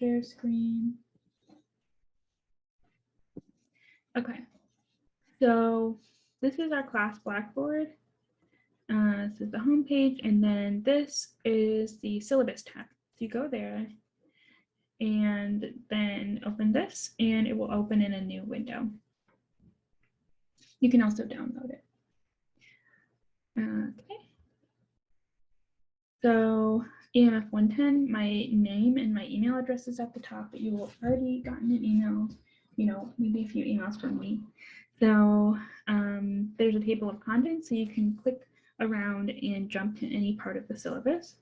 share screen. Okay, so this is our class Blackboard. This is the home page, and then this is the syllabus tab. So you go there and then open this, and it will open in a new window. You can also download it. Okay. So EMF 110, my name and my email address is at the top, but you will have already gotten an email, maybe a few emails from me. So there's a table of contents, so you can click around and jump to any part of the syllabus.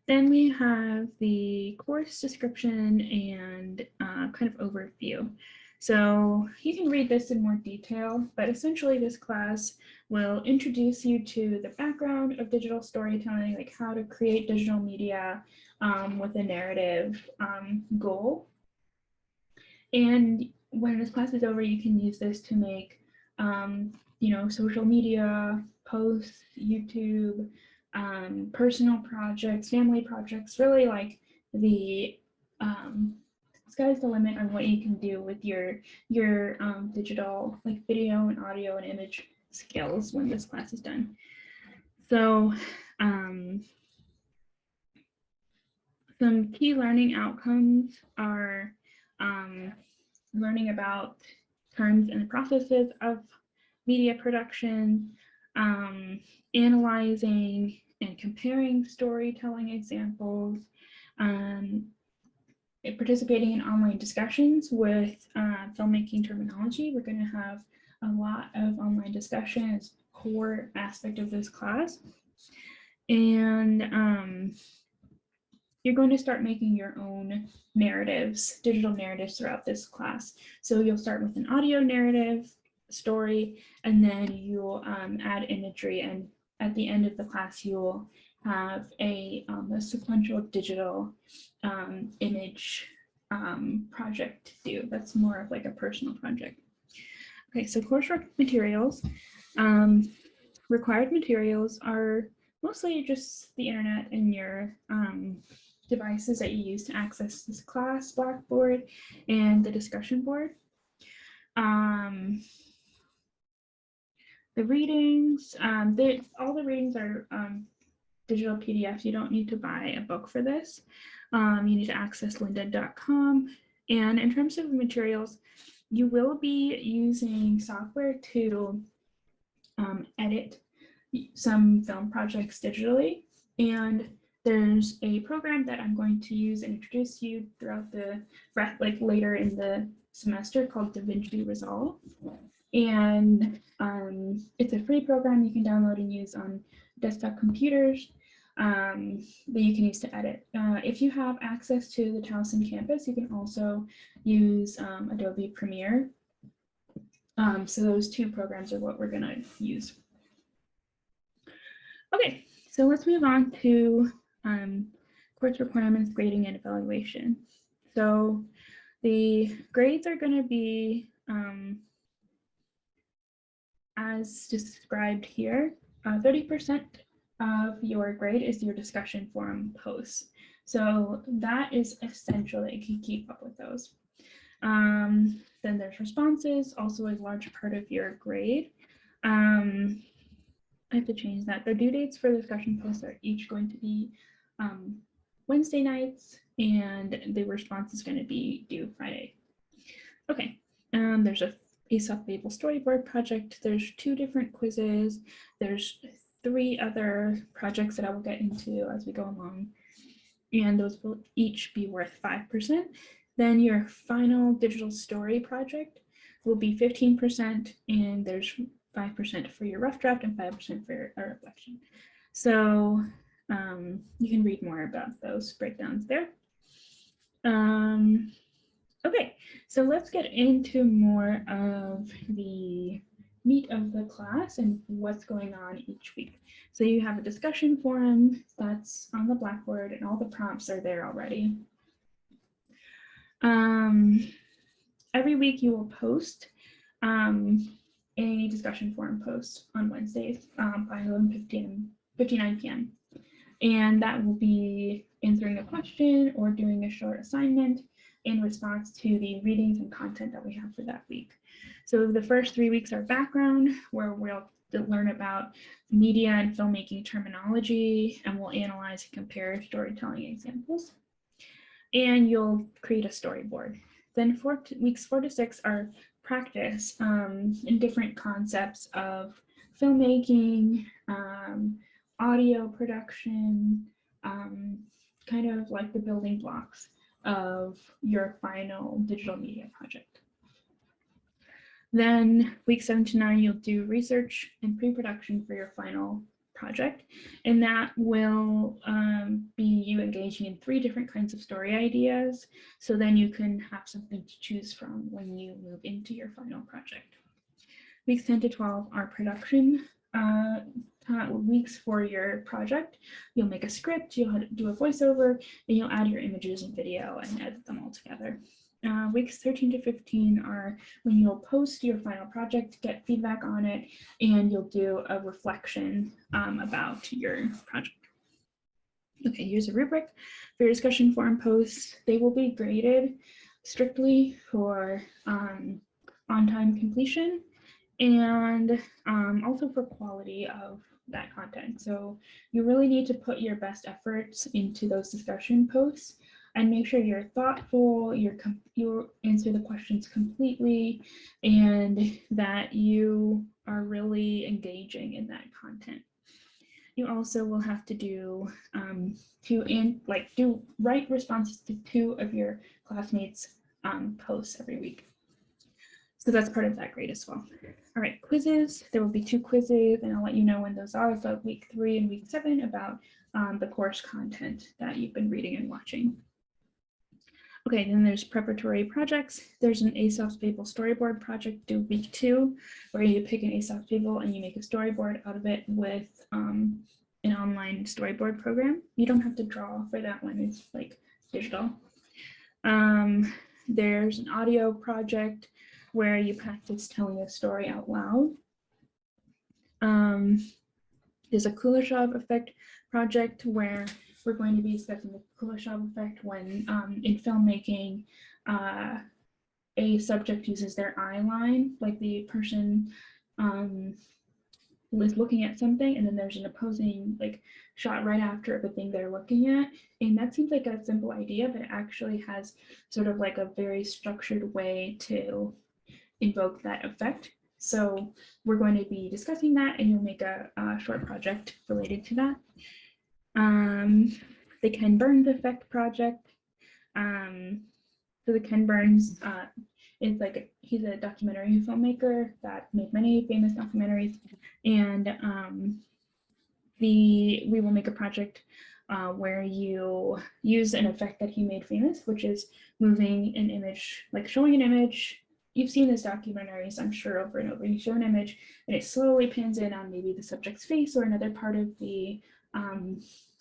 Then we have the course description and kind of overview. So you can read this in more detail, but essentially this class will introduce you to the background of digital storytelling, like how to create digital media with a narrative goal. And when this class is over, you can use this to make, social media posts, YouTube, personal projects, family projects, really like the sky's the limit on what you can do with your digital like video and audio and image skills when this class is done. So some key learning outcomes are learning about terms and processes of media production, analyzing and comparing storytelling examples, participating in online discussions with filmmaking terminology. We're going to have a lot of online discussion as a core aspect of this class. And you're going to start making your own narratives, digital narratives throughout this class. So you'll start with an audio narrative story, and then you'll add imagery, and at the end of the class you'll have a sequential digital image project to do. That's more of like a personal project. Okay, so coursework materials. Required materials are mostly just the internet and your devices that you use to access this class, Blackboard, and the discussion board. The readings, all the readings are digital PDFs. You don't need to buy a book for this. You need to access lynda.com. And in terms of materials, you will be using software to edit some film projects digitally. And there's a program that I'm going to use and introduce you throughout later in the semester called DaVinci Resolve. And it's a free program you can download and use on desktop computers that you can use to edit. If you have access to the Towson campus, you can also use Adobe Premiere. So those two programs are what we're going to use. Okay, so let's move on to course requirements, grading, and evaluation. So the grades are going to be as described here. 30% of your grade is your discussion forum posts. So that is essential that you can keep up with those. Then there's responses, also a large part of your grade. I have to change that. The due dates for discussion posts are each going to be Wednesday nights, and the response is going to be due Friday. Okay, there's a sub-label storyboard project. There's 2 different quizzes. There's 3 other projects that I will get into as we go along, and those will each be worth 5%. Then your final digital story project will be 15%, and there's 5% for your rough draft and 5% for your reflection. So you can read more about those breakdowns there. Okay, so let's get into more of the meat of the class and what's going on each week. So you have a discussion forum that's on the Blackboard, and all the prompts are there already. Every week you will post a discussion forum post on Wednesdays by 11:59 p.m. And that will be answering a question or doing a short assignment in response to the readings and content that we have for that week. So the first 3 weeks are background, where we'll learn about media and filmmaking terminology, and we'll analyze and compare storytelling examples. And you'll create a storyboard. Then weeks 4 to 6 are practice in different concepts of filmmaking, audio production, kind of like the building blocks of your final digital media project. Then week 7 to 9, you'll do research and pre-production for your final project, and that will be you engaging in 3 different kinds of story ideas, so then you can have something to choose from when you move into your final project. Weeks 10 to 12 are production weeks for your project. You'll make a script, you'll do a voiceover, and you'll add your images and video and edit them all together. Weeks 13 to 15 are when you'll post your final project, get feedback on it, and you'll do a reflection about your project. Okay, here's a rubric for your discussion forum posts. They will be graded strictly for on-time completion and also for quality of that content. So you really need to put your best efforts into those discussion posts and make sure you're thoughtful, you answer the questions completely, and that you are really engaging in that content. You also will have to do write responses to 2 of your classmates' posts every week. So that's part of that grade as well. All right, quizzes. There will be 2 quizzes, and I'll let you know when those are. So week 3 and week 7 about the course content that you've been reading and watching. Okay, then there's preparatory projects. There's an Aesop's Fable storyboard project due week 2, where you pick an Aesop's Fable and you make a storyboard out of it with an online storyboard program. You don't have to draw for that one, it's like digital. There's an audio project where you practice telling a story out loud. There's a Kuleshov effect project where we're going to be discussing the Kuleshov effect when in filmmaking, a subject uses their eye line, like the person was looking at something, and then there's an opposing shot right after the thing they're looking at. And that seems like a simple idea, but it actually has sort of like a very structured way to invoke that effect. So we're going to be discussing that, and you'll make a short project related to that. The Ken Burns effect project. So the Ken Burns is he's a documentary filmmaker that made many famous documentaries, and we will make a project where you use an effect that he made famous, which is moving an image, like showing an image. You've seen this documentaries, I'm sure, over and over. You show an image and it slowly pans in on maybe the subject's face or another part of the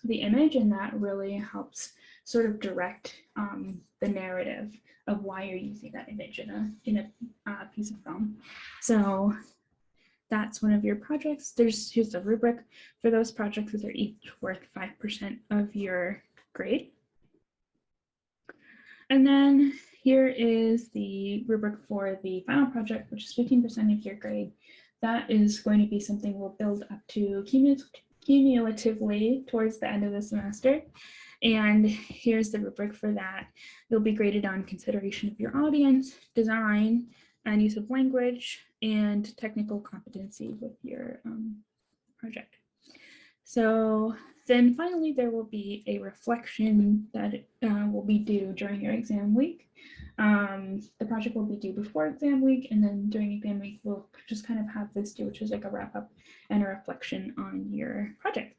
image, and that really helps sort of direct the narrative of why you're using that image in a piece of film. So that's one of your projects. Here's a rubric for those projects. They're each worth 5% of your grade. And then here is the rubric for the final project, which is 15% of your grade. That is going to be something we'll build up to cumulatively towards the end of the semester. And here's the rubric for that. You'll be graded on consideration of your audience, design, and use of language, and technical competency with your project. So then finally, there will be a reflection that will be due during your exam week. The project will be due before exam week, and then during exam week, we'll just kind of have this due, which is like a wrap up and a reflection on your project.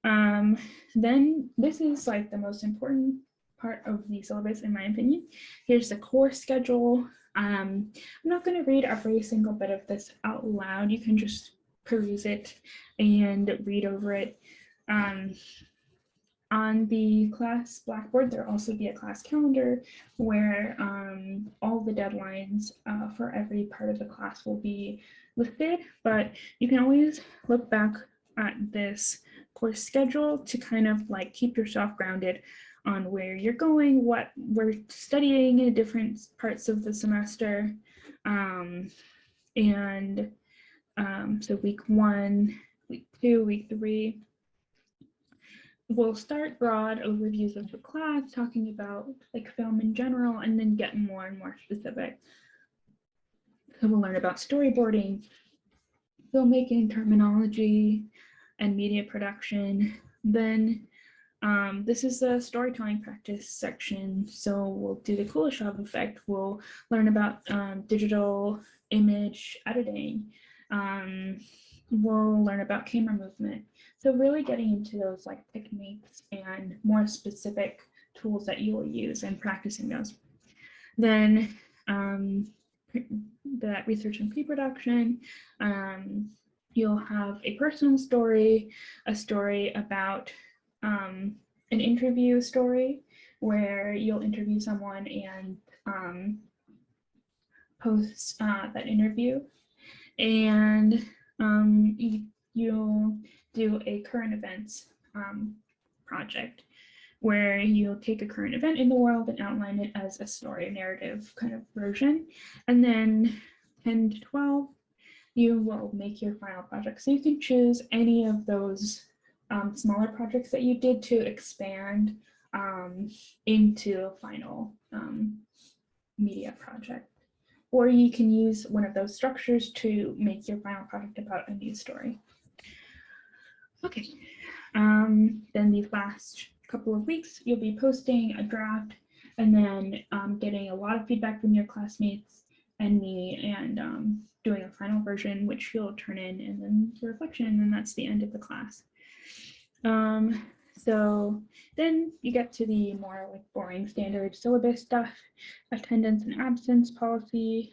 Then this is like the most important part of the syllabus, in my opinion. Here's the course schedule. I'm not going to read every single bit of this out loud. You can just peruse it and read over it. On the class Blackboard, there'll also be a class calendar where all the deadlines for every part of the class will be listed, but you can always look back at this course schedule to kind of like keep yourself grounded on where you're going, what we're studying in different parts of the semester. So week 1, week 2, week 3, we'll start broad overviews of the class, talking about like film in general, and then get more and more specific. So we'll learn about storyboarding, filmmaking terminology, and media production. Then this is the storytelling practice section. So we'll do the Kuleshov effect. We'll learn about digital image editing. We'll learn about camera movement. So really getting into those like techniques and more specific tools that you will use and practicing those. Then that research and pre-production, you'll have a personal story, a story about an interview story where you'll interview someone and post that interview. And you'll do a current events project where you'll take a current event in the world and outline it as a story narrative kind of version. And then 10 to 12, you will make your final project. So you can choose any of those smaller projects that you did to expand into a final media project. Or you can use one of those structures to make your final project about a news story. Okay, then these last couple of weeks, you'll be posting a draft and then getting a lot of feedback from your classmates and me, and doing a final version, which you'll turn in, and then the reflection, and then that's the end of the class. So then you get to the more like boring standard syllabus stuff, attendance and absence policy.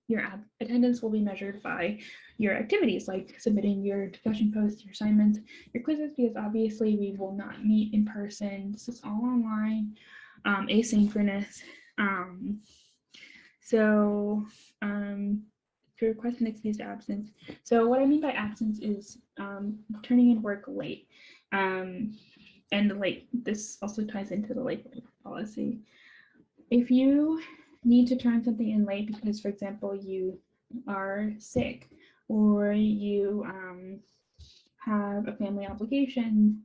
Your attendance will be measured by your activities, like submitting your discussion posts, your assignments, your quizzes, because obviously we will not meet in person. This is all online, asynchronous. To request an excused absence. So what I mean by absence is turning in work late. And late, this also ties into the late policy. If you need to turn something in late because, for example, you are sick or you have a family obligation,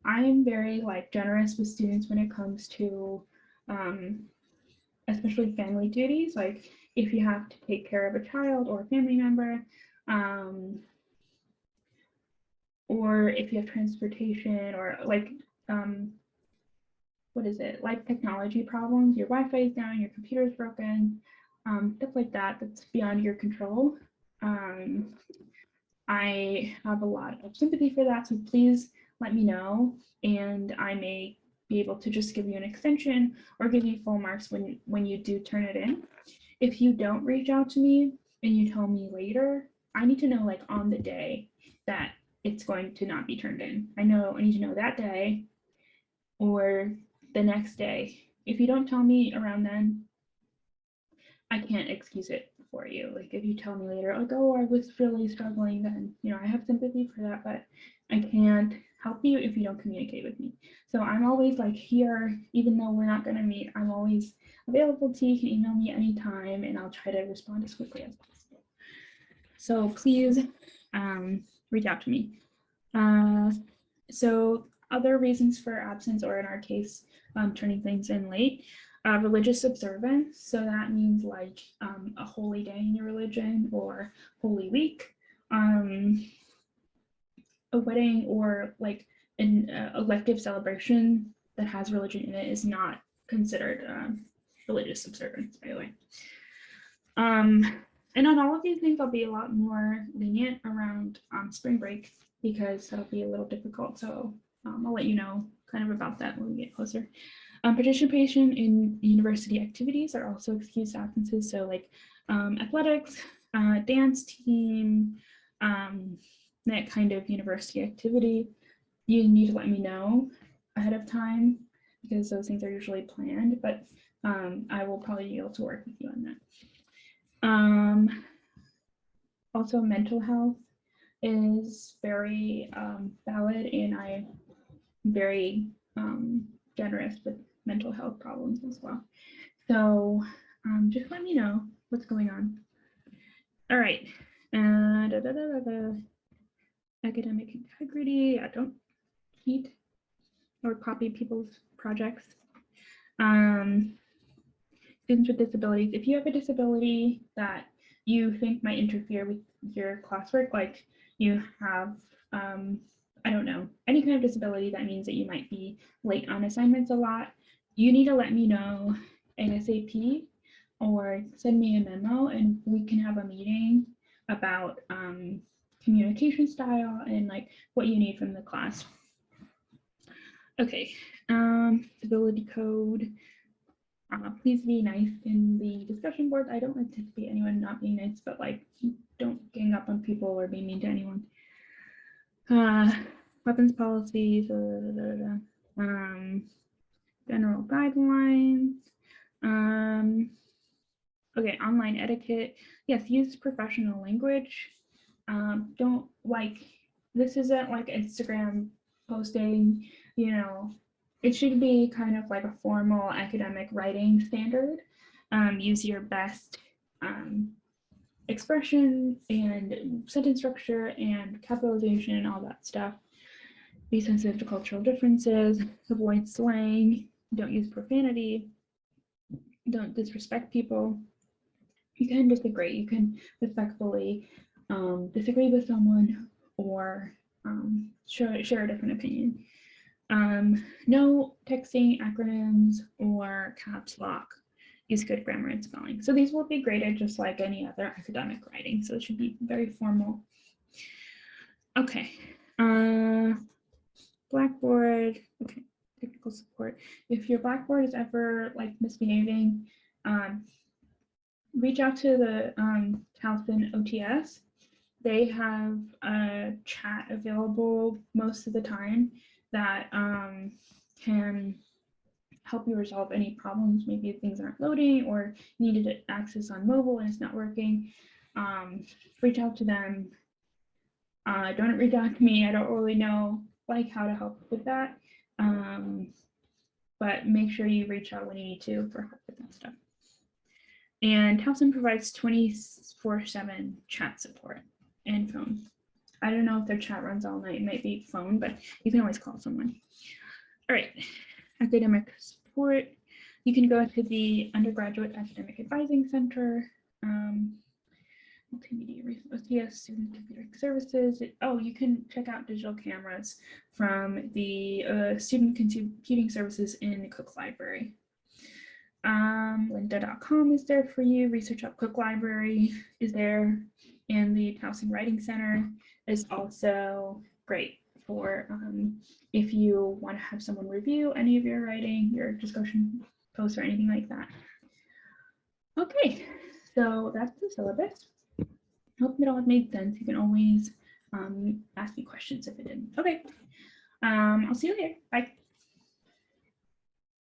I am very generous with students when it comes to especially family duties, like if you have to take care of a child or a family member, or if you have transportation or life technology problems, your Wi-Fi is down, your computer is broken, stuff like that, that's beyond your control. I have a lot of sympathy for that, so please let me know, and I may be able to just give you an extension or give you full marks when you do turn it in. If you don't reach out to me and you tell me later, I need to know on the day that it's going to not be turned in. I need to know that day or the next day. If you don't tell me around then, I can't excuse it for you. If you tell me later, oh, I was really struggling, then I have sympathy for that, but I can't help you if you don't communicate with me. So I'm always here, even though we're not going to meet, I'm always available to you. You can email me anytime and I'll try to respond as quickly as possible. So please reach out to me. So other reasons for absence, or in our case, turning things in late, religious observance. So that means a holy day in your religion or Holy Week, a wedding, or an elective celebration that has religion in it is not considered religious observance, by the way. And on all of these things, I'll be a lot more lenient around spring break because that'll be a little difficult. So I'll let you know kind of about that when we get closer. Participation in university activities are also excused absences. So athletics, dance team, that kind of university activity, you need to let me know ahead of time because those things are usually planned, but I will probably be able to work with you on that. Also mental health. is very valid, and I'm very generous with mental health problems as well. So just let me know what's going on. All right. Academic integrity. I don't cheat or copy people's projects. Students with disabilities. If you have a disability that you think might interfere with your classwork, like you have, I don't know, any kind of disability that means that you might be late on assignments a lot, you need to let me know ASAP or send me a memo and we can have a meeting about communication style and like what you need from the class. Okay, disability code. Please be nice in the discussion board. I don't anticipate anyone not being nice, but like don't gang up on people or be mean to anyone. Weapons policies, general guidelines. Okay, online etiquette. Yes, use professional language. Don't like, this isn't like Instagram posting, you know, it should be kind of like a formal academic writing standard. Use your best expression and sentence structure and capitalization and all that stuff. Be sensitive to cultural differences, avoid slang, don't use profanity, don't disrespect people. You can disagree, you can respectfully disagree with someone or share a different opinion. No texting, acronyms, or caps lock. Use good grammar and spelling. So these will be graded just like any other academic writing. So it should be very formal. Okay. Blackboard. Okay. Technical support. If your Blackboard is ever like misbehaving, reach out to the Towson OTS. They have a chat available most of the time that can help you resolve any problems. Maybe things aren't loading or needed access on mobile and it's not working. Reach out to them. Don't reach out to me. I don't really know like how to help with that. But make sure you reach out when you need to for help with that stuff. And Towson provides 24/7 chat support and phone. I don't know if their chat runs all night. It might be phone, but you can always call someone. All right, academic support. You can go to the Undergraduate Academic Advising Center, multimedia resources, yes, student computing services. You can check out digital cameras from the student computing services in the Cook Library. Lynda.com is there for you. Research Up Cook Library is there, and the Towson Writing Center is also great for if you want to have someone review any of your writing, your discussion posts, or anything like that. Okay, so that's the syllabus. Hope it all made sense. You can always ask me questions if it didn't. Okay, I'll see you later. Bye.